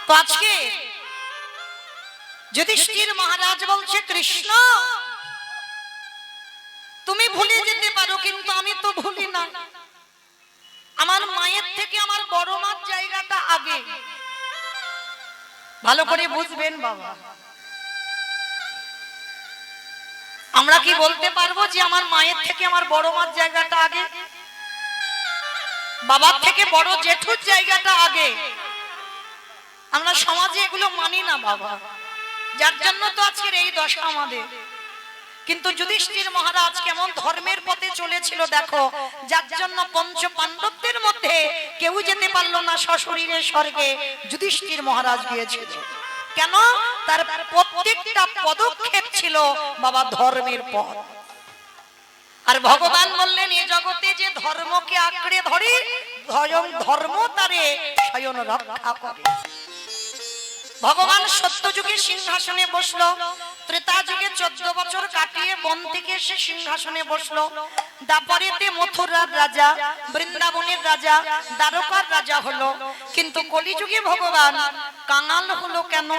তো আজকে যুধিষ্ঠির মহারাজ বলছে, কৃষ্ণ তুমি ভুলে যেতে পারো, কিন্তু আমি তো ভুলি না। আমার মায়ের থেকে আমার বড় মার জায়গাটা আগে। ভালো করে বুঝবেন বাবা, আমরা কি বলতে পারবো যে আমার মায়ের থেকে আমার বড় মার জায়গাটা আগে, বাবার থেকে বড় জেঠুর জায়গাটা আগে? আমরা সমাজে এগুলো মানি না বাবা, যার জন্য তো আজকের এই দশা আমাদের। কিন্তু যুধিষ্ঠির মহারাজ কেমন ধর্মের পথে চলেছিল দেখো, যার জন্য পঞ্চ পাণ্ডবদের মধ্যে কেউ যেতে পারলো না সশরীরে স্বর্গে, যুধিষ্ঠির মহারাজ গিয়েছিল। কেন? তার প্রত্যেকটা পদক্ষেপ ছিল বাবা ধর্মের পথ। আর ভগবান বললেন, এ জগতে যে ধর্মকে আঁকড়ে ধরে স্বয়ং ধর্ম তারে স্বয়ং রক্ষা করে। ভগবান সত্য যুগে সিংহাসনে বসলো, ত্রেতা যুগে 14 বছর কাটিয়ে বন থেকে এসে সিংহাসনে বসলো, দাপরেতে মথুরার রাজা, বৃন্দাবনের রাজা, দ্বারকার রাজা হলো। কিন্তু কলিযুগে ভগবান কাঙাল হলো কেন?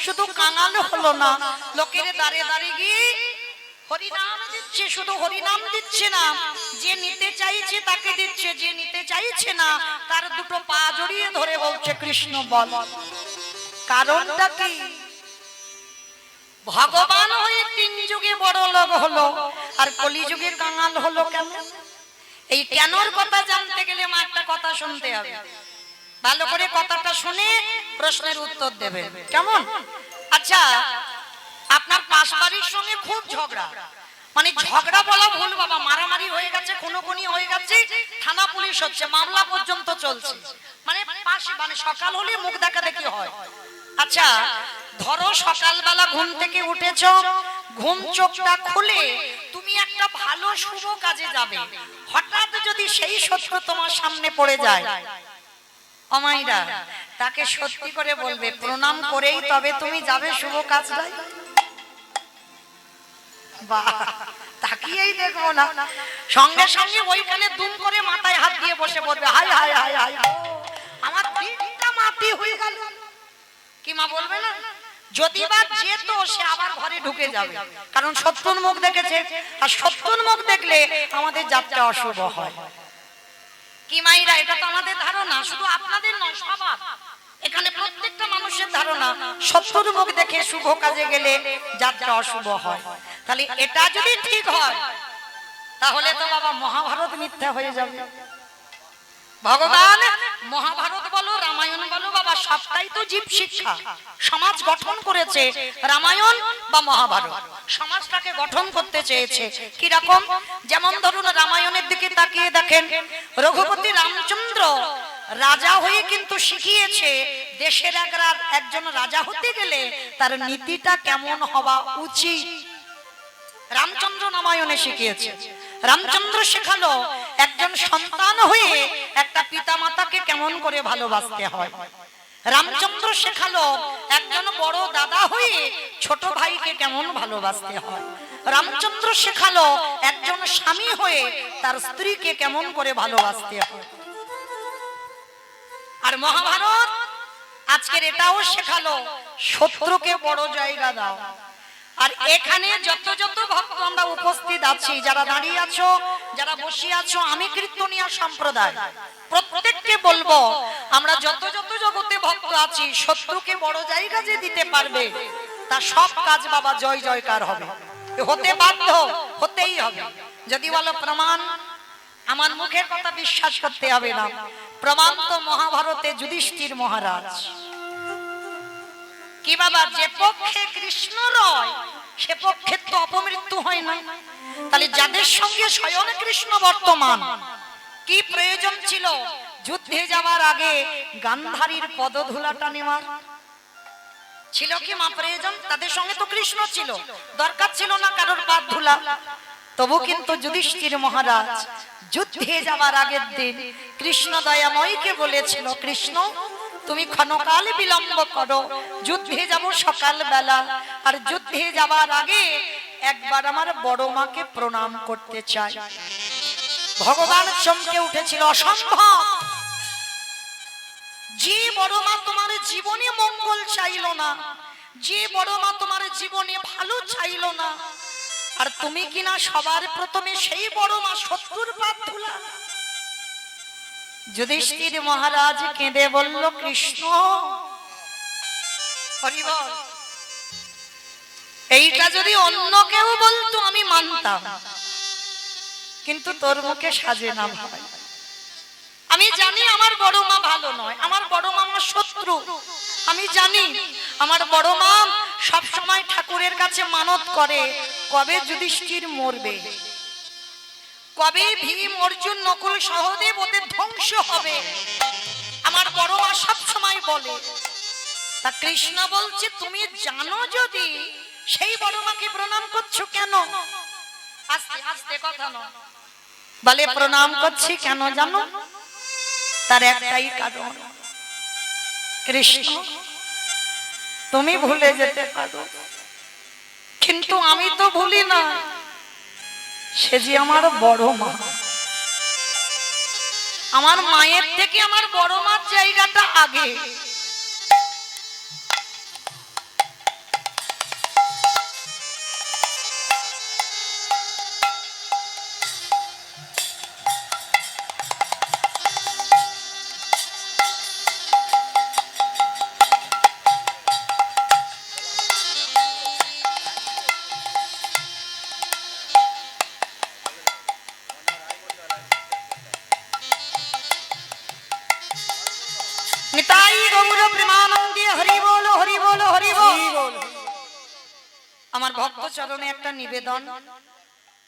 শুধু কাঙাল হলো না, লোকের দাঁড়ে দাঁড়িয়ে গিয়ে হরিনাম দিচ্ছে। শুধু হরিনাম দিচ্ছে না, যে নিতে চাইছে তাকে দিচ্ছে, যে নিতে চাইছে না তার দুটো পা জড়িয়ে ধরে বলছে, কৃষ্ণ বল। কারণটা কি? ভগবান হয়ে 3 যুগে বড় লোক হলো, আর কলিযুগে কাঙাল হলো কেন? এই কেনর কথা জানতে গেলে মা একটা কথা শুনতে হবে। ভালো করে কথাটা শুনে প্রশ্নের উত্তর দেবে, কেমন? আচ্ছা, আপনার পাশ বাড়ির সঙ্গে খুব ঝগড়া, মানে ঝগড়া বলা ভুল বাবা, মারামারি হয়ে গেছে, খুনোখুনি হয়ে গেছে, থানা পুলিশ হচ্ছে, মামলা পর্যন্ত চলছে, মানে পাশে, মানে সকাল হলে মুখ দেখা দেখি হয়। আচ্ছা, ধরো সকালবেলা ঘুম থেকে উঠেছো, ঘুম চোখটা খুলে তুমি একটা ভালো শুভ কাজে যাবে, হঠাৎ যদি সেই শত্রু তোমার সামনে পড়ে যায়, অমাইরা তাকে সত্যি করে বলবে প্রণাম করেই তবে তুমি যাবে শুভ কাজটায়। বাহ, তাকিয়েই দেখবো না, সঙ্গে সঙ্গে ওইখানে দুম করে মাথায় হাত দিয়ে বসে পড়বে, হায় হায় হায় হায়, আমার দিনটা মাটি হয়ে গেল। কি মা বলবে না? যদি বা যেত সে আবার ঘরে ঢুকে যাবে, কারণ শত্রুর মুখ দেখেছে, আর শত্রুর মুখ দেখলে আমাদের যাত্রা অশুভ হয়। কি মাইরা, এটা তো আমাদের ধারণা, শুধু আপনাদের নয়, সবার এখানে প্রত্যেকটা মানুষের ধারণা শত্রুর মুখ দেখে শুভ কাজে গেলে যাত্রা অশুভ হয়। তাহলে এটা যদি ঠিক হয় তাহলে তো বাবা মহাভারত মিথ্যা হয়ে যাবে। ভগবান মহাভারত বলো, রামায়ণ বলো বাবা, সবটাই তো জীব শিক্ষা, সমাজ গঠন করেছে। রামায়ণ বা মহাভারত সমাজটাকে গঠন করতে চেয়েছে। কি রকম? যেমন ধরুন রামায়ণের দিকে তাকিয়ে দেখেন, রঘুপতি রামচন্দ্র রাজা হয়ে কিন্তু শিখিয়েছে দেশের একজন রাজা হতে গেলে তার নীতিটা কেমন হওয়া উচিত। রামচন্দ্র রামায়ণে শিখিয়েছে। রামচন্দ্র শেখালো একজন সন্তান হয়ে একটা পিতা মাতাকে কেমন করে ভালোবাসতে হয়। রামচন্দ্র শেখালো একজন বড় দাদা হয়ে ছোট ভাইকে কেমন ভালোবাসতে হয়। রামচন্দ্র শেখালো একজন স্বামী হয়ে তার স্ত্রীকে কেমন করে ভালোবাসতে হয়। আর মহাভারত আজকের এটাও শেখালো শত্রুকে বড় জায়গা দাও। আর এখানে যত যত ভক্ত আমরা উপস্থিত আছি, যারা দাঁড়িয়ে আছো, যারা বসে আছো, আমি কীর্তনিয়া সম্প্রদায় প্রত্যেককে বলবো, আমরা যত যত জগতে ভক্ত আছি, শত্রুকে বড় জায়গা যে দিতে পারবে তা সব কাজ বাবা জয় জয়কার হবে, হতে বাধ্য, হতেই হবে। যদি বলো প্রমাণ, আমার মুখের কথা বিশ্বাস করতে হবে না, প্রমাণ তো মহাভারতে যুধিষ্ঠির মহারাজ। কি বাবা, যে পক্ষে কৃষ্ণ রয় সে পক্ষে তো অপমৃত্যু হয় না। তাহলে যাদের সঙ্গে স্বয়ং কৃষ্ণ বর্তমান, কি প্রয়োজন ছিল যুদ্ধে যাওয়ার আগে গান্ধারীর পদধূলাটা নেওয়ার? ছিল কি মা প্রয়োজন? তাদের সঙ্গে তো কৃষ্ণ ছিল, দরকার ছিল না কারোর পা ধুলা। তবু কিন্তু যুধিষ্ঠির মহারাজ যুদ্ধে যাওয়ার আগের দিন কৃষ্ণ দয়াময়কে বলেছিল, কৃষ্ণ তুমি ক্ষণকাল বিলম্ব করো, যুদ্ধে যাব সকাল বেলা, আর যুদ্ধে যাওয়ার আগে একবার আমার বড় মাকে প্রণাম করতে চাই। ভগবান চমকে উঠেছিল, অসম্ভব, যে বড় মা তোমার যে জীবনে মঙ্গল চাইলো না, যে বড় মা তোমার জীবনে ভালো চাইলো না, আর তুমি কিনা সবার প্রথমে সেই বড় মা শত্রুর পাপ ধুলা। যুধিষ্ঠির মহারাজ কেঁদে বলল, কৃষ্ণ হরি বল, এইটা যদি অন্য কেউ বলতো আমি মানতাম, কিন্তু তোর মুখে সাজে না ভাই। আমি জানি আমার বড় মা ভালো নয়, আমার বড় মা আমার শত্রু। আমি জানি আমার বড় মা সব সময় ঠাকুরের কাছে মানত করে, কবে যুধিষ্ঠির মরবে, কবে ভীম অর্জুন নকুল সহদেব ওদের ধ্বংস হবে, আমার বড় মা সব সময় বলে। তা কৃষ্ণ বলছে, তুমি জানো যদি সেই বড় মাকে প্রণাম করছো কেন? আস্তে আস্তে কথা নয়, বলে প্রণাম করছি কেন জানো? তার একটাই কারণ, কৃষ্ণ তুমি ভুলে যেতে পারো, কিন্তু আমি তো ভুলি না, সে যে আমার বড় মা। আমার মায়ের থেকে আমার বড় মার জায়গাটা আগে। আমার ভক্ত চরণে একটা নিবেদন,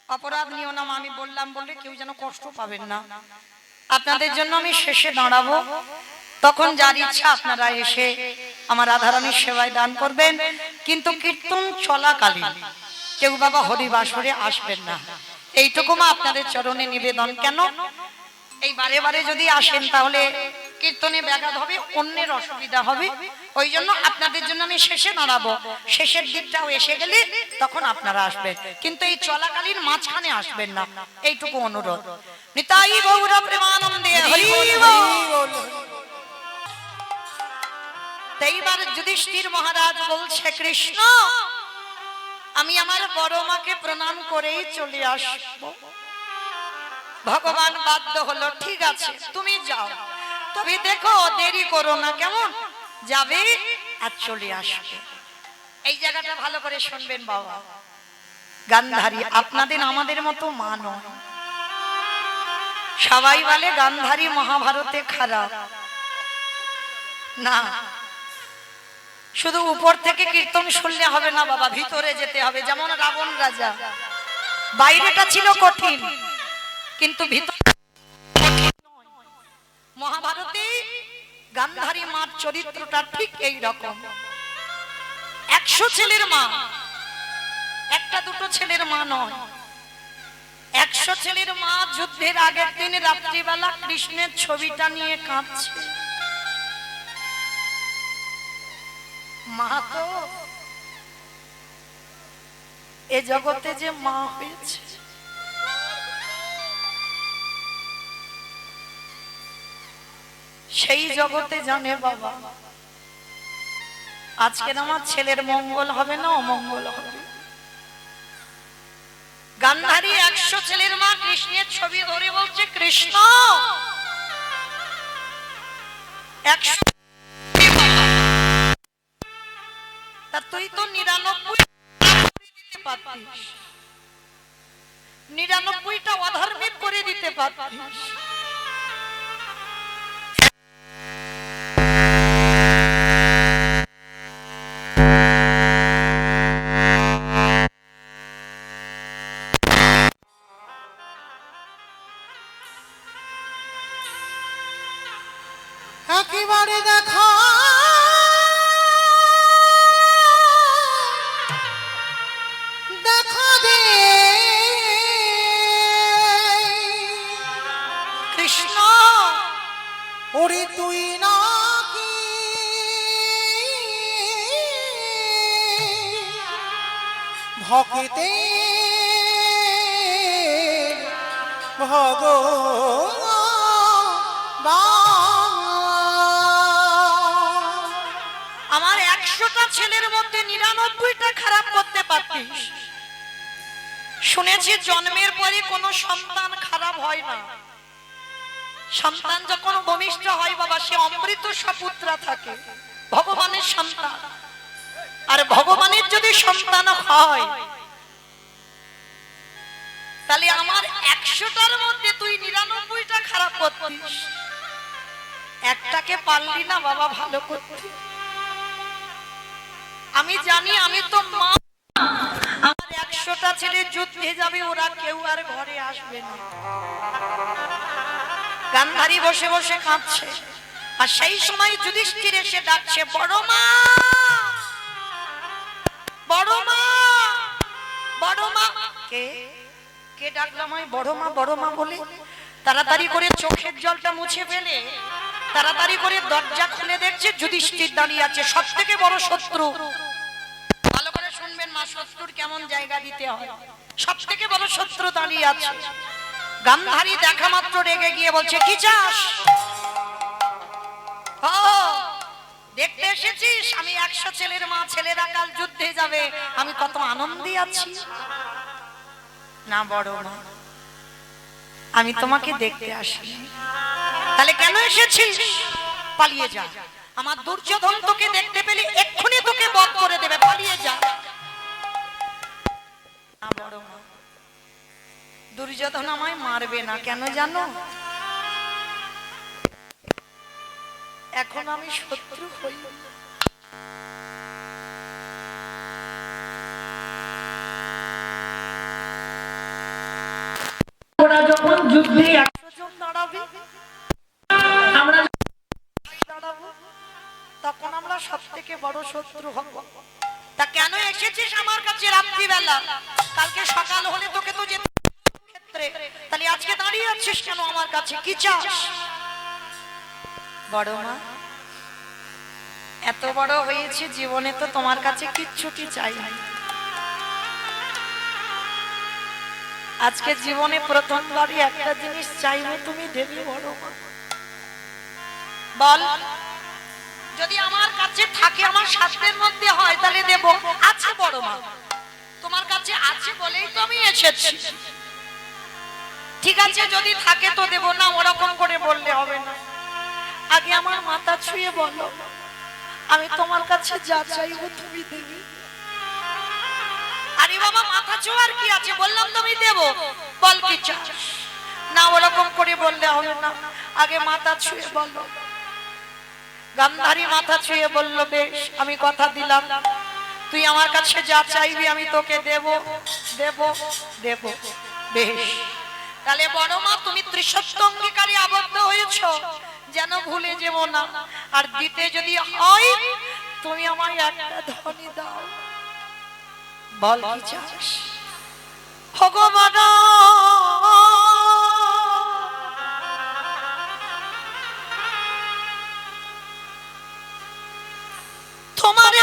অপরাধ নিও না, আমি বললাম বলে কেউ যেন কষ্ট পাবেন না। আপনাদের জন্য আমি শেষে দাঁড়াবো, তখন যার ইচ্ছা আপনারা এসে আমার রাধারানীর সেবায় দান করবেন, কিন্তু কীর্তন চলাকালীন কেউ বাবা হরিবাসরে আসবেন না, এইটুকু মা আপনাদের চরণে নিবেদন। কেন এই বারে বারে যদি আসেন তাহলে কীর্তনে ব্যাঘাত হবে, অন্যের অসুবিধা হবে, ওই জন্য আপনাদের জন্য আমি শেষে দাঁড়াবো। শেষের দিকটাও এসে গেলে তখন আপনারা আসবেন, কিন্তু এই চলাকালীন মাঝখানে আসবেন না, এইটুকু অনুরোধ। নিতাই গৌর প্রেমানন্দে হরি বল। এইবার যুধিষ্ঠির মহারাজ বলছে, কৃষ্ণ আমি আমার বড় মাকে প্রণাম করেই চলে আসবো। ভগবান বাধ্য হলো, ঠিক আছে তুমি যাও, তবে দেখো দেরি করো না, কেমন? যাবে আর চলে আসবে। এই জায়গাটা ভালো করে শুনবেন বাবা, গান্ধারী আপনাদের আমাদের মতো মা নয়। সবাই বলে গান্ধারী মহাভারতে খারাপ না, শুধু উপর থেকে কীর্তন শুনলে হবে না বাবা, ভিতরে যেতে হবে। যেমন রাবণ রাজা, বাইরেটা ছিল কঠিন কিন্তু ভিতর মহাভারতে গান্ধারী মার চরিত্রটা ঠিক এই রকম। 100 ছেলের মা, একটা দুটো ছেলের মা নয়, 100 ছেলের মা। যুদ্ধের আগের দিন রাত্রিবেলা কৃষ্ণের ছবিটা নিয়ে কাঁদছে। মা তো এ জগতে যে মা হয়েছে, সেই জগতে জানে বাবা আজকের আমার ছেলের মঙ্গল হবে না অমঙ্গল হবে। গান্ধারী 100 ছেলের মা কৃষ্ণের ছবি ধরে বলছে, কৃষ্ণ 100 তা তুই তো 99টা অধার্মিক করে দিতে পারতিস। একেবারে দেখা দেখা দে কৃষ্ণ, ওরে তুই নাকি ভক্তে ভগবান ছেলের মধ্যে 99টা খারাপ করতে পারতিস। শুনেছি জন্মের পরে কোনো সন্তান খারাপ হয় না। সন্তান যখন ভূমিষ্ঠ হয় বাবা, সে অমৃত সপুত্রা থাকে, ভগবানের সন্তান। আর ভগবানের যদি সন্তান হয়, তাহলে আমার 100টার মধ্যে তুই 99টা খারাপ করতিস, একটাকে পারলি না বাবা ভালো করতে। আমি জানি, আমি তো মা, আমার 100টা ছেলে যুদ্ধে যাবে, ওরা কেউ আর ঘরে আসবে না। গান্ধারী বসে বসে কাঁদছে, আর সেই সময় যুধিষ্ঠির এসে ডাকছে, বড় মা, বড় মা, বড় মা। কে কে ডাকলাম? বড় মা, বড় মা বলে তাড়াতাড়ি করে চোখের জলটা মুছে ফেলে তাড়াতাড়ি করে দরজা খুলে দেখছে যুধিষ্ঠির দাঁড়িয়ে আছে, সব থেকে বড় শত্রু। ভালো করে শুনবেন মা, শত্রুর কেমন জায়গা দিতে হয়। সব থেকে বড় শত্রু দাঁড়িয়ে আছে। গান্ধারী দেখা মাত্র রেগে গিয়ে বলছে, কি চাস? ও দেখতে এসেছিস? আমি 100 ছেলের মা, ছেলেরা কাল যুদ্ধে যাবে, আমি কত আনন্দে আছি। না বড় মা, আমি তোমাকে দেখতে আসিনি। তাহলে কেন এসেছিস? পালিয়ে যা, আমার দুর্যোধন তোকে দেখতে পেলে এক্ষুনি তোকে বধ করে দেবে, পালিয়ে যা। না বড় মা, দুর্যোধন আমায় মারবে না। কেন জানো? এখন আমি শত্রু হই। ওরা যখন যুদ্ধে 100 জন দাঁড়াবে, আমরা দাঁড়াবো, তখন আমরা সব থেকে বড় শত্রু হব। তা কেন এসেছিস আমার কাছে রাত্রিবেলা? কালকে সকাল হলে তোকে তো যেতে ক্ষেত্রে, তাহলে আজকে দাঁড়িয়ে আছিস কেন আমার কাছে? কি চাস? বড় মা, এত বড় হয়েছে জীবনে তো তোমার কাছে কিচ্ছুটি চাই না। আজকে জীবনে প্রথমবারই একটা জিনিস চাইবো, তুমি দেবে বড় মা। বল, যদি আমার কাছে থাকে, আমার শাস্ত্রের মধ্যে হয়, তাহলে দেব। আছে বড় মা, তোমার কাছে আছে বলেই তো আমি এসেছি। ঠিক আছে, যদি থাকে তো দেব, না ওরকম করে বললে হবে না। আগে আমার মাথা ছুঁয়ে বলো, আমি তোমার কাছে যা চাইবো তুমি দেবে। আরে বাবা, মাথা ছোঁয়ার কি আছে? বললাম তুমি দেব, বল কি চাস? না ওরকম করে বললে হবে না, আগে মাথা ছুঁয়ে বলো। গান্ধারী মাথা ছুঁয়ে বলল, বেশ, আমি কথা দিলাম, তুই আমার কাছে যা চাইবি আমি তোকে দেব, দেব, দেব। বেশ, তাহলে বড় মা, তুমি ত্রিসত্য অঙ্গীকারে আবদ্ধ হয়েছ, যেন ভুলে যাব না। আর দিতে যদি হয়, তুমি আমায় একটা ধনী দাও। বল কি চাস? ভগবান, তোমার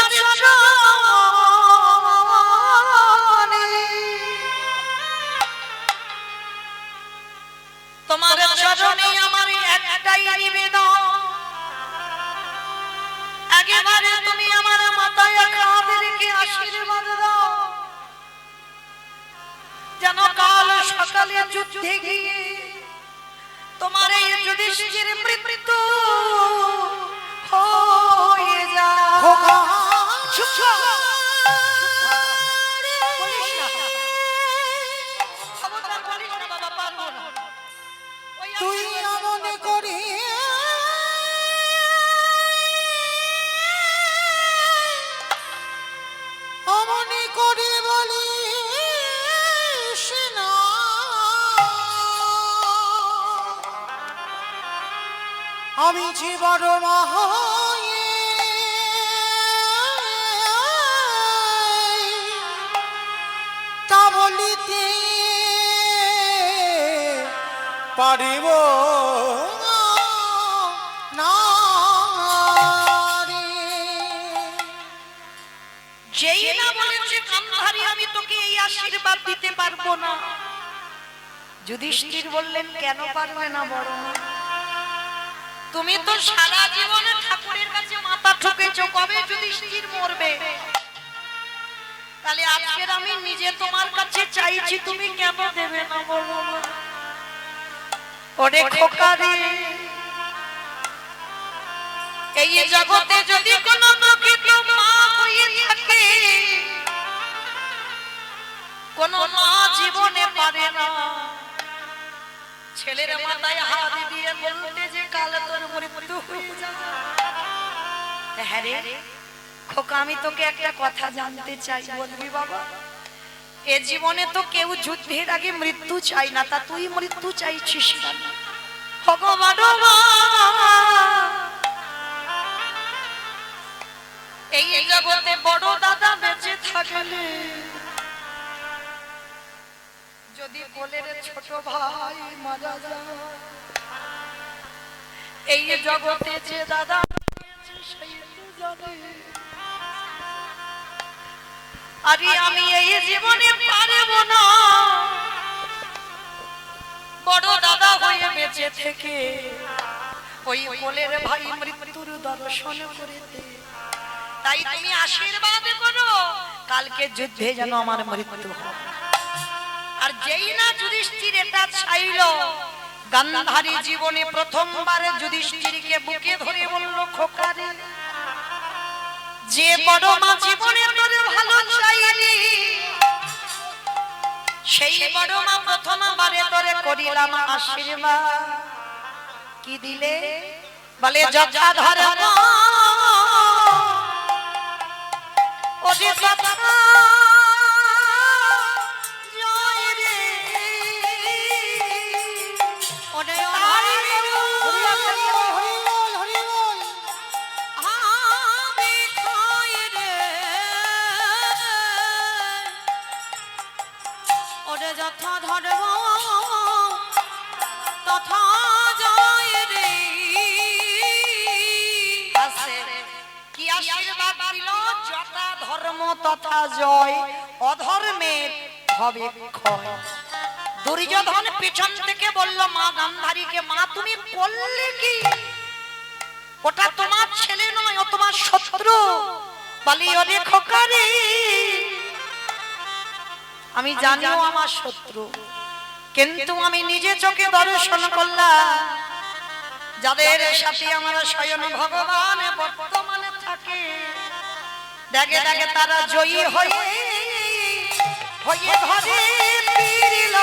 তোমার চরণে আমার একটাই নিবেদন, একেবারে তুমি আমার মাথায় হাত রেখে আশীর্বাদ দাও, যেন কাল সকালে যুদ্ধে গিয়ে তোমার এই যুধিষ্ঠির মৃত্যু হয়ে যায়। চুপ চুপ, বলিস না, খবরদার বলিস না বাবা, পারবো না। তুই মনে করি অমনি করে বলিস না, আমি যে বড় মা হয়ে তা বলিতে পারিব না রে। যেই না বলেছে গান্ধারী আমি তোকে এই আশীর্বাদ দিতে পারবো না, যুধিষ্ঠির বললেন, কেন পারবে না বড় মা? তুমি তো সারা জীবনে ঠাকুরের কাছে মাথা ঠুকেছো, কবে যুধিষ্ঠির করবে। তাহলে আজকের আমি নিজে তোমার কাছে চাইছি, তুমি কেন দেবে না বলো? ওরে খোকা রে, এই জগতে যদি কোনো প্রকৃত মা হয়ে থাকে, কোন মা জীবনে পারে না ছেলের মাথায় হাত দিয়ে বলতে যে কাল তোর মৃত্যু হয়ে যাবে। হ্যাঁ রে খোকা, আমি তোকে একটা কথা জানতে চাই, বলবি বাবা? এ জীবনে তো কেউ যুদ্ধের আগে মৃত্যু চাই না, তা তুই মৃত্যু চাইছিস কেন? ভগবান এই জগতে বড় দাদা বেঁচে থাকলে যদি কোলের ছোট ভাই মারা যায়, এই জগতে যে দাদা সেই তো জানে। আরে আমি এই জীবনে পারব না বড় দাদা হয়ে বেঁচে থেকে ওই কোলের ভাই মৃত্যুর দর্শন করে দে। তাই তুমি আশীর্বাদ করো কালকে যুদ্ধে যেন আমার মৃত্যু হয়। আর যেই না যুধিষ্ঠির এটা চাইল, গান্ধারী জীবনে প্রথমবার যুধিষ্ঠিরকে বুকে ধরে বলল, খোকা রে, যে বড় মা জীবনে তোর ভালো চাইলি, সেই বড় মা প্রথমবারে তোরে করিলাম আশীর্বাদ। কি দিলে? বলে যথা ধর্ম ও যে কথা যথা ধর্ম তথা জয় রে। কি আশীর্বাদ দিল? যথা ধর্ম তথা জয়, অধর্মের হবে ক্ষয়। দুর্যোধন পিছন থেকে বলল মা গান্ধারীকে, মা তুমি করলে কি? ওটা তোমার ছেলে নয়, ও তোমার শত্রু। বলি ওরে খোকা রে, আমি জানিও আমার শত্রু, কিন্তু আমি নিজে চোখে দর্শন করলাম যাদের সাথে আমার স্বয়ং ভগবান বর্তমানে থাকে, দেখে দেখে তারা জয়ী হয়ে হয়ে ঘরে ফিরিল।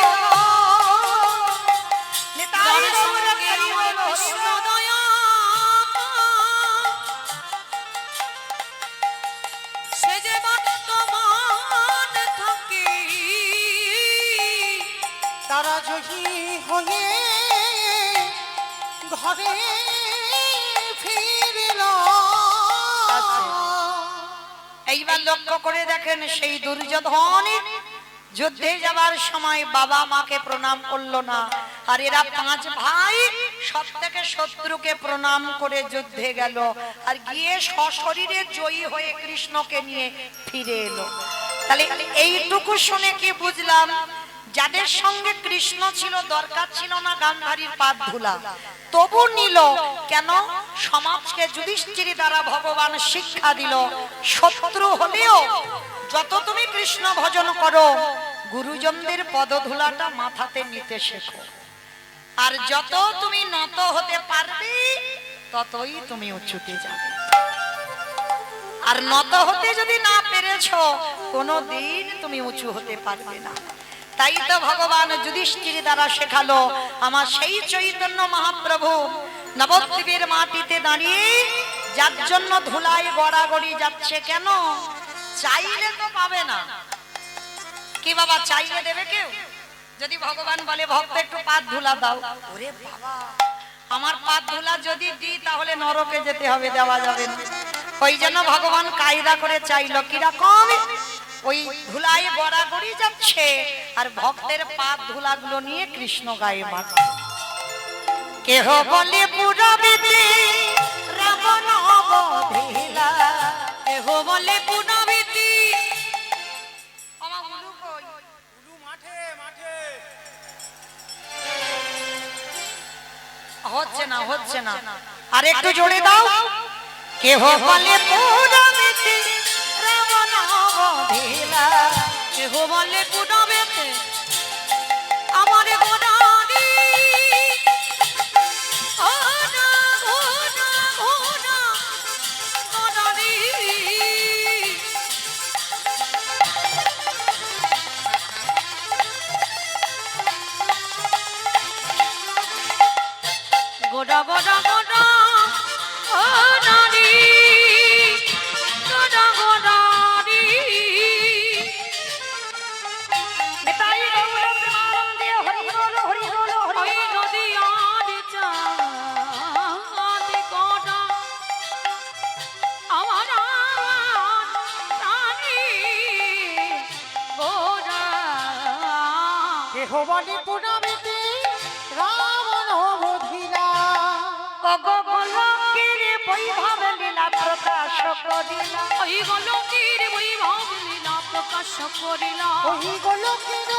সে যে বর্তমান থাকে তারা জয়ী হয়ে ঘরে ফিরিল। এইবার লক্ষ্য করে দেখেন, সেই দুর্যোধন যুদ্ধে যাবার সময় বাবা মাকে প্রণাম করলো না, আর এরা পাঁচ ভাই সব থেকে শত্রুকে প্রণাম করে যুদ্ধে গেল, আর গিয়ে সশরীরে জয়ী হয়ে কৃষ্ণকে নিয়ে ফিরে এলো। তাহলে এইটুকু শুনে কি বুঝলাম? যাদের সঙ্গে কৃষ্ণ ছিল, দরকার ছিল না গান্ধারীর পাদ ধুলা, তবু নিল কেন? সমাজকে যুধিষ্ঠির দ্বারা ভগবান শিক্ষা দিল, শত্রু হলেও যত তুমি কৃষ্ণ ভজন করো, গুরুজনদের পদধূলাটা মাথাতে নিতে শেখো। আর যত তুমি নত হতে পারবে, ততই তুমি উঁচুতে যাবে। আর নত হতে যদি না পেরেছো, কোনোদিন তুমি উঁচু হতে পারবে না। তাই তো ভগবান যুধিষ্ঠির দ্বারা শেখালো, আমার সেই চৈতন্য মহাপ্রভু নবদ্বীপের মাটিতে দাঁড়িয়ে যার জন্য ধুলায় গড়াগড়ি যাচ্ছে, কেন? চাইলে তো পাবে না। কি বাবা, চাইলে দেবে কেউ? যদি ভগবান বলে ভক্ত একটু পাদ ধুলা দাও, ওরে বাবা, আমার পাদ ধুলা যদি দিই তাহলে নরকে যেতে হবে, দেওয়া যাবে না। ওই জন্য ভগবান কায়দা করে চাইলো, কিরকম? ওই ধুলায় গড়াগড়ি যাচ্ছে আর ভক্তের পাদ ধুলাগুলো নিয়ে কৃষ্ণ গায়ে মাখছে। কেহ বলে পুরবিতে রাবণ অবধিলা, কেহ বলে পুরবিতে হচ্ছে না, হচ্ছে না, আর একটু জোরে দাও। কেহ বলে পুরবিতে ভবানী পুরামেতে রাবণ বধিলা গোলকের বৈভব লীলা প্রকাশ করিলা ওই গোলকের বৈভব লীলা প্রকাশ করিলা ওই গোলকের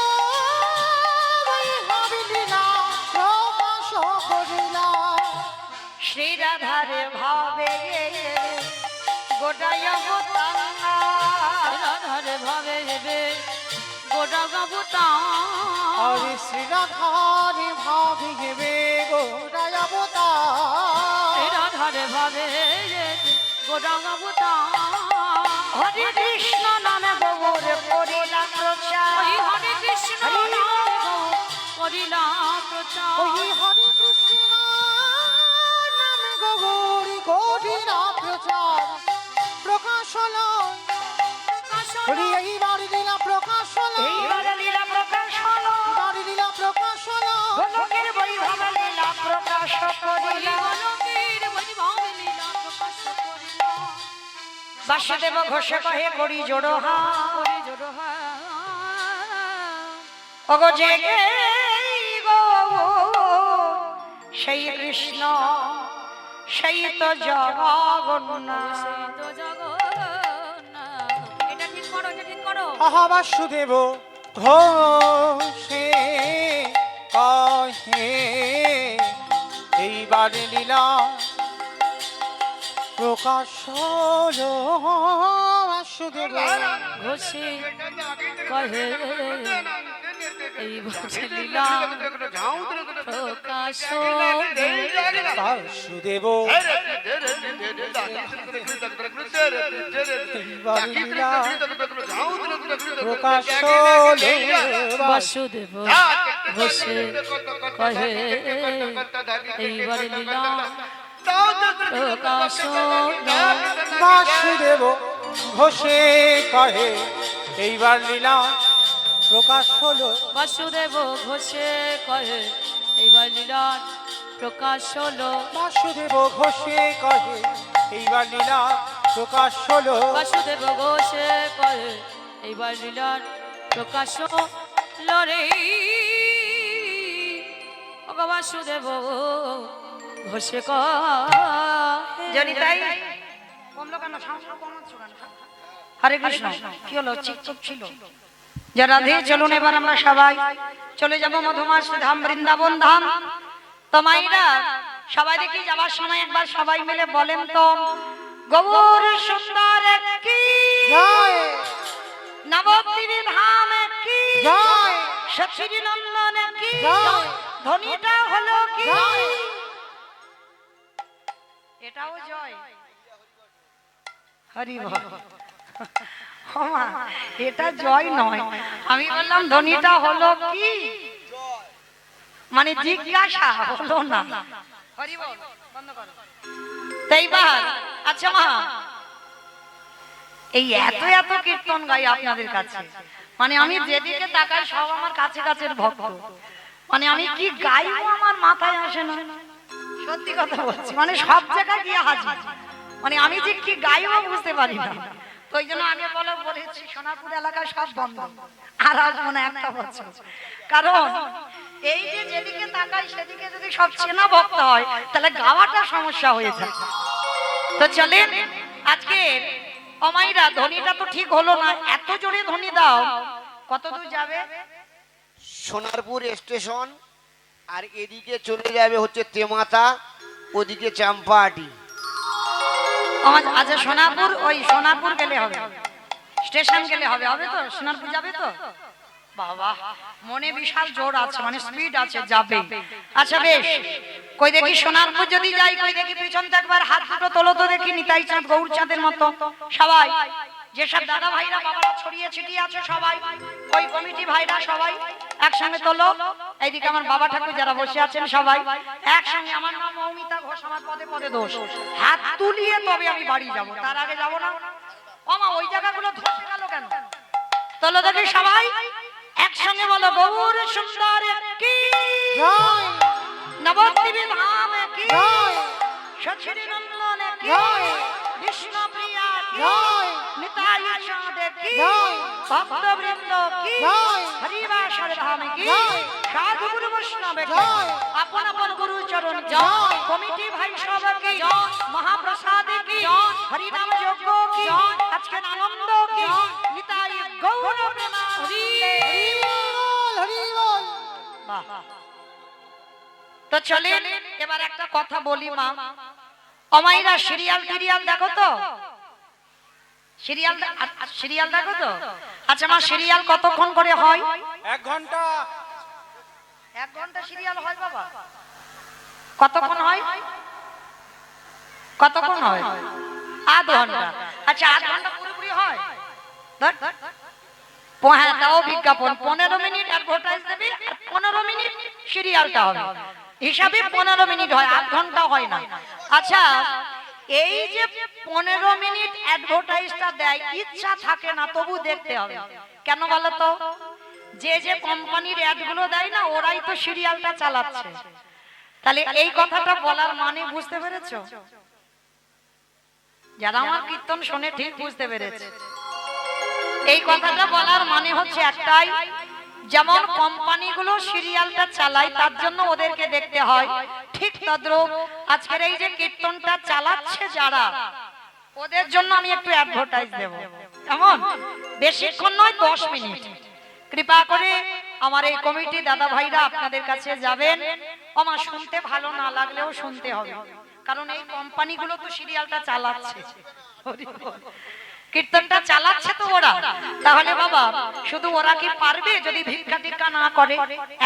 বৈভব লীলা প্রকাশ করিলা শ্রী রাধার ভাবে গোটায় গোতাঙ্গা রাধার ভাবে হেবে গোটা গাবুতা হরে শ্রী রাধার ভাবে হেবে গোড়ায় অবতার রাধার ভাবে হেবে গোটা গাবুতা হরে কৃষ্ণ নামে গৌর করিলা প্রচার ওই হরে কৃষ্ণ নামে করিলা প্রচার ওই হরে কৃষ্ণ নামে গৌরী গৌরীরা প্রচার প্রকাশ হলো হরি এইবার লীলা প্রকাশ হলো এইবার লীলা প্রকাশ হলো এইবার লীলা প্রকাশ হলো গোলকের বৈভব লীলা প্রকাশ করিলা গোলকের বৈভব লীলা প্রকাশ করিলা বাসুদেব ঘোষ কহে করি জোড়ো হা করি জোড় হাত অগো জেগে গো সেই কৃষ্ণ সেই তো জগন্নাথ সেই তো জগন্নাথ। এটা ঠিক করো, এটা ঠিক করো। আহা বাসুদেব ঘোষে কহে এইবার লীলা প্রকাশ হলো বাসুদেব ঘোষে কহে এই বছর লীলা প্রকাশ বাসুদেব এইবার লীলা প্রকাশ হলো বাসুদেব ঘোষে কহে এইবার লীলা প্রকাশ বাসুদেব ঘোষে কহে এইবার লীলা প্রকাশ হলো বাসুদেব ঘোষে কহে এইবার লীলা প্রকাশ হলো বাসুদেব ঘোষে কহে এইবার লীলা প্রকাশ হলো বাসুদেব ঘোষে কহে এইবার লীলার প্রকাশ হলো রে ওগো বাসুদেব ঘোষে কহে জানি তাই কমলো কেন সামনে কমাচ্ছ কেন হরে কৃষ্ণ কি হলো চিকচিক ছিল যে রাধে চলুন এবার আমরা সবাই চলে যাব মধুমাস ধাম বৃন্দাবন ধাম তো মাইরা সবাই দেখি যাবার সময় একবার সবাই মিলে বলেন তো গৌর সুন্দর কি জয় নবদ্বীপ ধাম কি জয় সখী নন্দন কি জয় ধ্বনিটা হলো কি জয় এটাও জয় হরি বল ওমা এটা জয় নয় আমি বললাম ধ্বনিটা হলো কি মানে জিজ্ঞাসা হলো না হরি বল বন্ধ করো তাইবার আচ্ছা মা এই এত এত কীর্তন গাই আপনাদের কাছে মানে আমি যেদিকে তাকাই সব আমার কাছে কাছের ভক্ত মানে আমি কি গাইবো আমার মাথায় আসে না সত্যি কথা বলছি মানে সব জায়গায় গিয়ে হাজির মানে আমি যে কি গাইবো বুঝতে পারি না তো ওই জন্য আগে বলেছি সোনারপুর এলাকায় সব বন্ধ আর আসবো না একটা বছর কারণ এই যে যেদিকে তাকাই সেদিকে যদি সব চেনা ভক্ত হয় তাহলে গাওয়াটা সমস্যা হয়ে যায় তো চলেন আজকে অমাইরা ধ্বনিটা তো ঠিক হলো না এত জোরে ধ্বনি দাও কত দূর যাবে সোনারপুর স্টেশন আর এদিকে চলে যাবে হচ্ছে তেমাতা ওদিকে চাম্পাহাটি আচ্ছা সোনারপুর ওই সোনারপুর গেলে হবে স্টেশন গেলে হবে হবে তো সোনারপুর যাবে তো বাবা মনে বিশাল জোর আছে মানে স্পিড আছে যাবে আচ্ছা বেশ কই দেখি সোনারপুর যদি যাই কই দেখি পিছন থেকে একবার হাত দুটো তোলো তো দেখি নিতাই চাঁদ গৌর চাঁদের মতো সবাই যেসব দাদা ভাইরা বাবারা ছড়িয়ে ছিটিয়ে আছে সবাই ওই কমিটি ভাইরা সবাই একসঙ্গে তোলো এইদিকে আমার বাবা ঠাকুর যারা বসে আছেন সবাই একসঙ্গে আমার নাম মৌমিতা ঘোষ আমার পদে পদে দোষ হাত তুলিয়ে তবে আমি বাড়ি যাব তার আগে যাব না ওমা ওই জায়গাগুলো ধসে গেল কেন তোলো দেখি সবাই একসঙ্গে বলো গৌর সুন্দর কি জয় নবদ্বীপ ধাম কি জয় সচির নন্দন কি জয় বিষ্ণু প্রিয়া কি জয় নিতাই চাঁদ কি জয় ভক্তবৃন্দ কি জয়। হরিবাসর ধাম কি জয়। সাধু গুরু বৈষ্ণব কি জয়। আপন আপন গুরু চরণ কি জয়। কমিটি ভাই সব কি জয়। মহাপ্রসাদ কি জয়। হরিনাম যজ্ঞ কি জয়। আজকে আনন্দ কি জয়। নিতাই গৌর প্রেমানন্দে। হরি বল, হরি বল। বাহ। তো চলেন এবার একটা কথা বলি মা, অমাইরা সিরিয়াল টিরিয়াল দেখো তো? সিরিয়াল দেখো তো? আচ্ছা মা, সিরিয়াল কতক্ষণ করে হয়? 1 ঘন্টা। 1 ঘন্টা সিরিয়াল হয় বাবা? কতক্ষণ হয়? কতক্ষণ হয়? আধ ঘন্টা। আচ্ছা, আধ ঘন্টা পুরোপুরি হয়? ধর। হ্যাঁ, তাও বিজ্ঞাপন 15 মিনিট অ্যাডভার্টাইজ দেবে, 15 মিনিট সিরিয়ালটা হবে, হিসাবে 15 মিনিট হয়, আধ ঘন্টা হয় না। আচ্ছা, এই যে 15 মিনিট অ্যাডভার্টাইজটা দেয়, ইচ্ছা থাকে না তবু দেখতে হবে। কেন বলো তো? যে যে কোম্পানির অ্যাডগুলো দেয় না, ওরাই তো সিরিয়ালটা চালাচ্ছে। তাহলে এই কথাটা বলার মানে বুঝতে পেরেছো? যারা আমার কীর্তন শুনে ঠিক বুঝতে পেরেছে। এই কথাটা বলার মানে হচ্ছে একটাই, যেমন কোম্পানিগুলো সিরিয়ালটা চালায় তার জন্য ওদেরকে দেখতে হয়, ঠিক তদ্রূপ আজকের এই যে কীর্তনটা চালাচ্ছে যারা, ওদের জন্য আমি একটু অ্যাডভার্টাইজ দেব। কেমন? বেশিক্ষণ নয়, 10 মিনিট। কৃপা করে আমার এই কমিটি দাদা ভাইরা আপনাদের কাছে যাবেন। আমার শুনতে ভালো না লাগলেও শুনতে হবে, কারণ এই কোম্পানিগুলো তো সিরিয়ালটা চালাচ্ছে, কীর্তনটা চালাচ্ছে তো ওরা। তাহলে বাবা, শুধু ওরা কি পারবে যদি ভিক্ষা টিক্ষা না করে?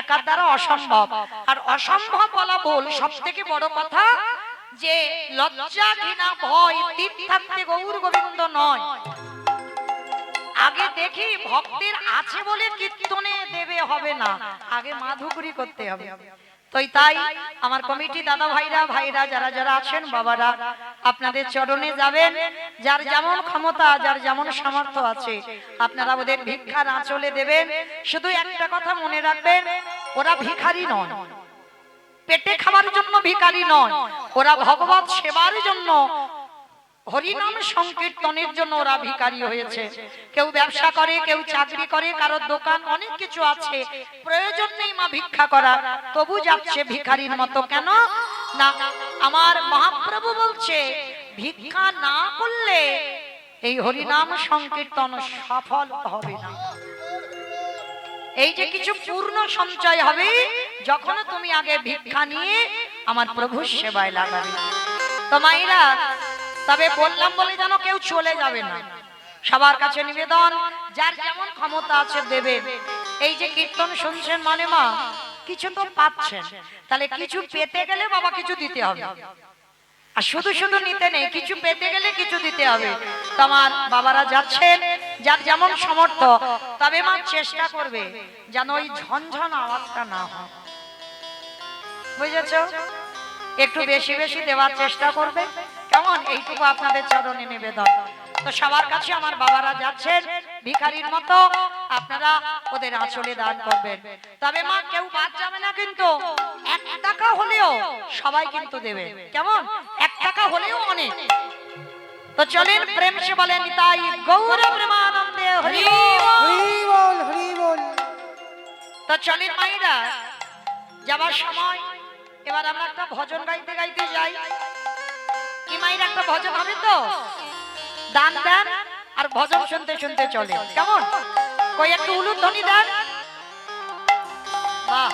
একার দ্বারা অসম্ভব। আর অসম্ভব বলা ভুল, সব থেকে বড় কথা যে লজ্জা ঘৃণা ভয় তিন থাকতে গৌর গোবিন্দ নয়। আগে দেখি ভক্তের আছে বলে কীর্তনে দেবে হবে না, আগে মাধুকরী করতে হবে। তাই আমার কমিটি দাদা ভাইরা যারা যারা আছেন বাবারা, আপনাদের চরণে যাবেন, যার যেমন ক্ষমতা, যার যেমন সামর্থ্য আছে, আপনারা ওদের ভিক্ষার আঁচলে দেবেন। শুধু একটা কথা মনে রাখবেন, ওরা ভিখারি নয়, পেটে খাবার জন্য ভিখারি নয়, ওরা ভগবত সেবার জন্য, হরিনাম সংকীর্তনের জন্য ওরা ভিখারি হয়েছে। কেউ ব্যবসা করে, কেউ চাকরি করে, কারোর দোকান, অনেক কিছু আছে, প্রয়োজন নেই মা ভিক্ষা করা, তবু যাচ্ছে ভিখারির মতো। কেন না? আমার মহাপ্রভু বলছে ভিক্ষা না করলে এই হরিনাম সংকীর্তন সফল হবে না। এই যে কিছু পূর্ণ সঞ্চয় হবে যখন তুমি আগে ভিক্ষা নিয়ে আমার প্রভুর সেবায় লাগাবে। তো মায়েরা, তবে বললাম বলে যেন কেউ চলে যাবে না, সবার কাছে নিবেদন, যার যেমন ক্ষমতা আছে দেবে। এই যে কীর্তন শুনছেন মানে মা, কিছু তো পাচ্ছেন, তাহলে কিছু পেতে গেলে বাবা কিছু দিতে হবে। আর শুধু শুধু নিতে নেই, কিছু পেতে গেলে কিছু দিতে হবে। তো আমার বাবারা যাচ্ছেন, যার যেমন সামর্থ্য, তবে মা চেষ্টা করবে যেন ওই ঝনঝন আওয়াজটা না হয়, বুঝেছ? একটু বেশি বেশি দেওয়ার চেষ্টা করবে, কেমন? এইটুকু আপনাদের চরণে নিবেদন। তো সবার কাছে আমার বাবারা যাচ্ছেন ভিখারির মতো, আপনারা ওদের আঁচলে দান করবেন। তবে মা, কেউ বাদ যাবে না কিন্তু, 1 টাকা হলেও সবাই কিন্তু দেবে। কেমন? 1 টাকা হলেও অনেক। তো চলেন প্রেম সে বলেন তাই গৌর প্রেমানন্দে হরি বল। হরি বল, হরি বল। তো চলেন মাইরা, যাবার সময় এবার আমরা একটা ভজন গাইতে গাইতে যাই। কি মাইরা, একটা ভজন হবে তো? দান দেন আর ভজন শুনতে শুনতে চলে, কেমন? কই একটু উলুধ্বনি দেন। বাহ,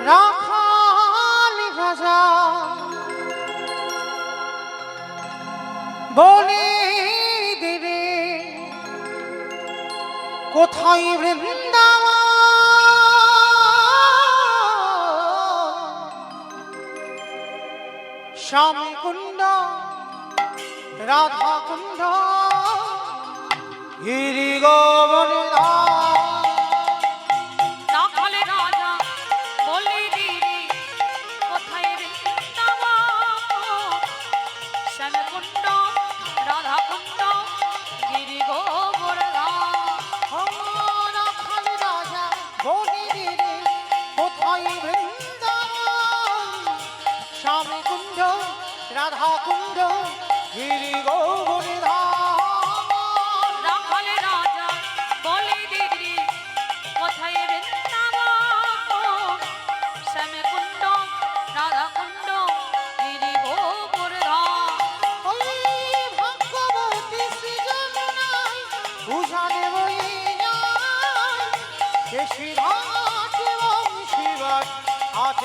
রাখালি ভাষা বনে দেবে, কোথায় বৃন্দাবন, শ্যাম কুণ্ড রাধা কুণ্ড গিরি গোবর্ধন। রাখালে রাজা বলে দিদি কোথায় বৃন্দাবন, শ্যামকুণ্ড রাধাকুণ্ড গিরি গোবর্ধন। রাখালি রাজা বনে দিলে কোথায় বৃন্দাবন, শ্যাম কুণ্ড রাধা কুণ্ড গিরি গোবর্ধন।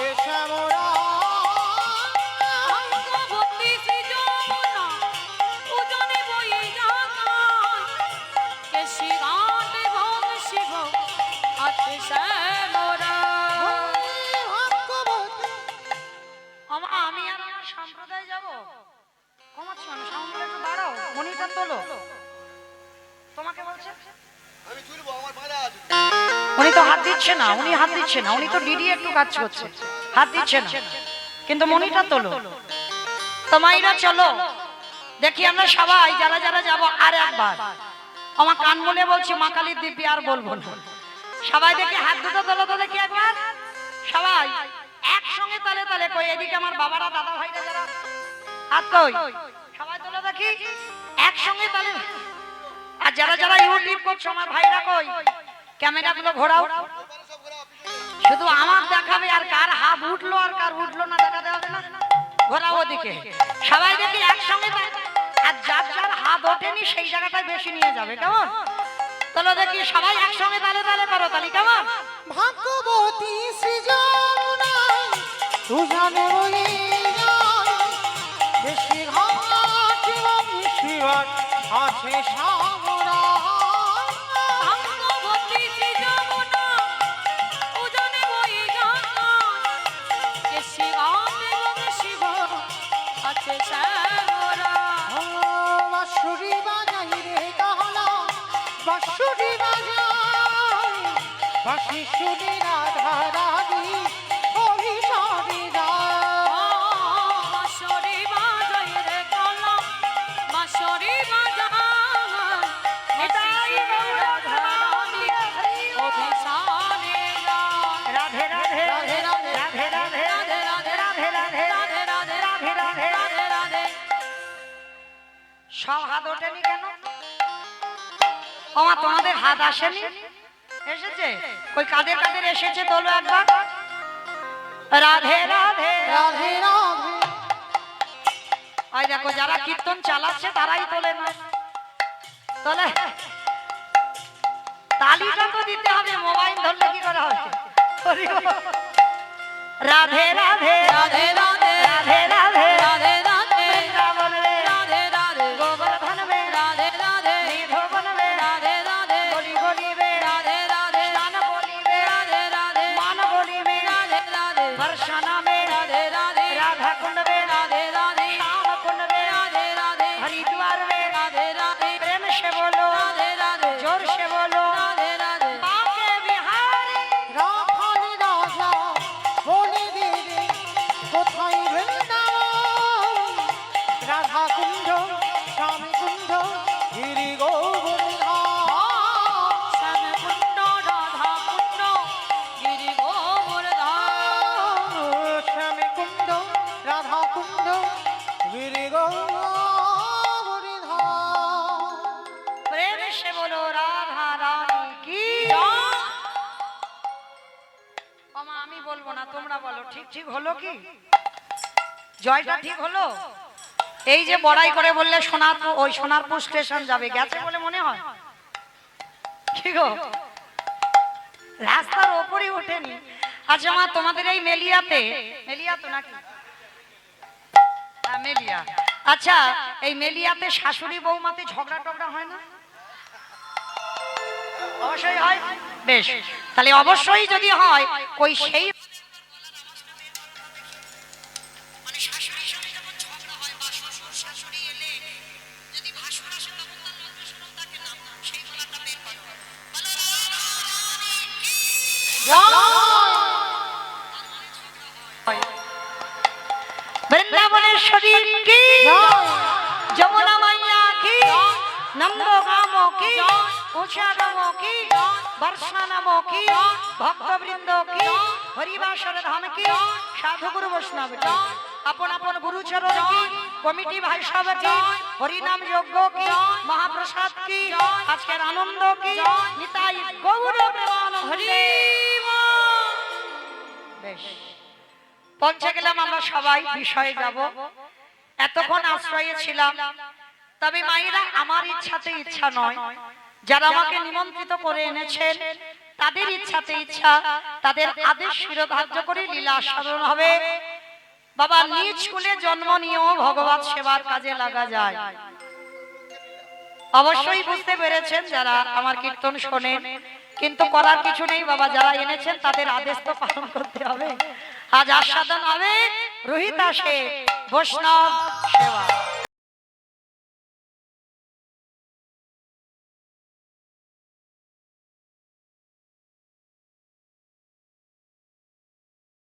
আছে শ্যামরা ভক্তি সৃজনা উজনে বই জাগায় কেশি ঘাট এবং শিব আছে শ্যামরা। আমি আর আমার সম্প্রদায় যাব কমাচ্ছ আমি সাউন্ডটা একটু বাড়াও মনিটর তোলো তোমাকে বলছে আমি তুলবো, আমার বাধা আছে। উনি তো হাত দিচ্ছে না উনি হাত দিচ্ছে না উনি তো ডিডি একটু কাজ করছে হাত দিচ্ছে না কিন্তু মনিটর তোলো তো মাইরা চলো দেখি আমরা সবাই যারা যারা যাব আর একবার আমার কান বলে বলছি মা কালীর দিব্যি আর বলবো না সবাই দেখি হাত দুটো তোলো তো দেখি একবার সবাই একসঙ্গে তালে তালে কই এদিকে আমার বাবারা দাদা ভাইরা যারা হাত কই সবাই তোলো দেখি একসঙ্গে তালে আর যারা যারা ইউটিউব করছো আমার ভাইরা কই ক্যামেরাগুলো ঘোরাও শুধু আমার দেখাবে আর কার হাত উঠলো আর কার উঠলো না দেখাতে হবে না ঘোরাও ওদিকে সবাই দেখি একসঙ্গে আর যার যার হাত ওঠেনি সেই জায়গাটায় বেশি নিয়ে যাবে কেমন চলো দেখি সবাই একসঙ্গে তালে তালে করো তালি কেমন ভাগ্যবতী সৃজনা উজানে বই বেশি ঘাট এবং শিবার আছে শ্যামরা ভক্তি সৃজনা উজনে বই জাগায় কেশি ঘাট এবং শিব আছে শ্যামরা। বাঁশুরি বাজাই রে কাহলা বাঁশুরি বাজাই বাঁশি শুনি রাধা রানী অভিসারী বাঁশরি বাজাই রে কালা বাঁশরি বাজায় নিতাই রাধা রানী অভিসারে যায়। রাধে রাধে রাধে রাধে রাধে রাধে রাধে রাধে রাধে রাধে রাধে রাধে রাধে রাধে রাধে রাধে। সব হাত ওঠেনি কেন ওমা তোমাদের হাত আসেনি এসেছে কই কাদের কাদের এসেছে তোলো একবার রাধে রাধে রাধে রাধে ওই দেখো যারা কীর্তন চালাচ্ছে তারাই তোলে না তোলে তালিটা তো দিতে হবে মোবাইল ধরলে কি করা হবে হরি বল। রাধে রাধে রাধে রাধে রাধে রাধে রাধে রাধে বৃন্দাবন রে রাধে রাধে গোবর্ধন বে রাধে রাধে নিধবন বে রাধে রাধে গলি গলি বে রাধে রাধে স্নান বলি বে রাধে রাধে মান বলি বে রাধে রাধে বর্ষানা বে রাধে রাধে রাধা কুंड বে রাধে রাধে श्याम कुंड বে राधे राधे हरिद्वार বে राधे राधे प्रेम से बोलो राधे राधे जोर से बोलो राधे राधे बाके बिहारी রাখালি রাজা বলে দিদি কোথায় বৃন্দাবন রাধা কুঞ্জ স্বামী কুঞ্জ গিরি গোবর্ধন श्याम कुंड राधा कुंड गिरि गोवर्धन স্বামী কুঞ্জ রাধা কুঞ্জ গিরি গোবর্ধন प्रेम से बोलो राधा रानी की মামা আমি বলবো না তোমরা বলো ঠিক ঠিক হলো কি জয়টা ঠিক হলো এই যে বড়াই করে বললে ওই সোনারপুর স্টেশন যাবে গেছে বলে মনে হয় কি গো রাস্তার ওপরই ওঠেনি আচ্ছা মা তোমাদের এই মেলিয়া তো নাকি হ্যাঁ মেলিয়া আচ্ছা এই মেলিয়াতে শাশুড়ি বৌমাতে ঝগড়া টগড়া হয় না অবশ্যই হয় বেশ তাহলে অবশ্যই যদি হয় কই সেই মানে শাশুড়ির সঙ্গে যখন ঝগড়া হয় বা শ্বশুর শাশুড়ি এলে যদি ভাসুর আসে তখন তার মধ্যে শুনুন তাকে নাম সেই গলাটা বের করো বৃন্দাবনেশ্বরী কি যমুনা মাইয়া কি নন্দগামো কি উষাগামো কি বর্ষা নামো কি ভক্তবৃন্দ কি হরিবাসর ধাম কি সাধুগুরু বৈষ্ণব কি আপন আপন গুরুচরণ কি কমিটি ভাই সব কি হরিনাম যজ্ঞ কি মহাপ্রসাদ কি আজকের আনন্দ কি নিতাই গৌর প্রেমানন্দ হরি বেশ পৌঁছে গেলাম আমরা সবাই বিষয়ে যাব এতক্ষণ আশ্রয়ে ছিলাম তবে মায়েরা আমার ইচ্ছাতে ইচ্ছা নয় যারা আমাকে নিমন্ত্রিত করে এনেছেন তাদের ইচ্ছাতে ইচ্ছা, তাদের আদেশ শিরোধার্য করে লীলা সাধন হবে। বাবা নিজ কুলে জন্ম নিয়েও ভগবত সেবার কাজে লাগা যায়। অবশ্যই বুঝতে পেরেছেন যারা আমার কীর্তন শোনেন, কিন্তু করার কিছু নেই বাবা, যারা এনেছেন তাদের আদেশ তো পালন করতে হবে। আজ আস্বাদন হবে রোহিতাসে বৈষ্ণব সেবা।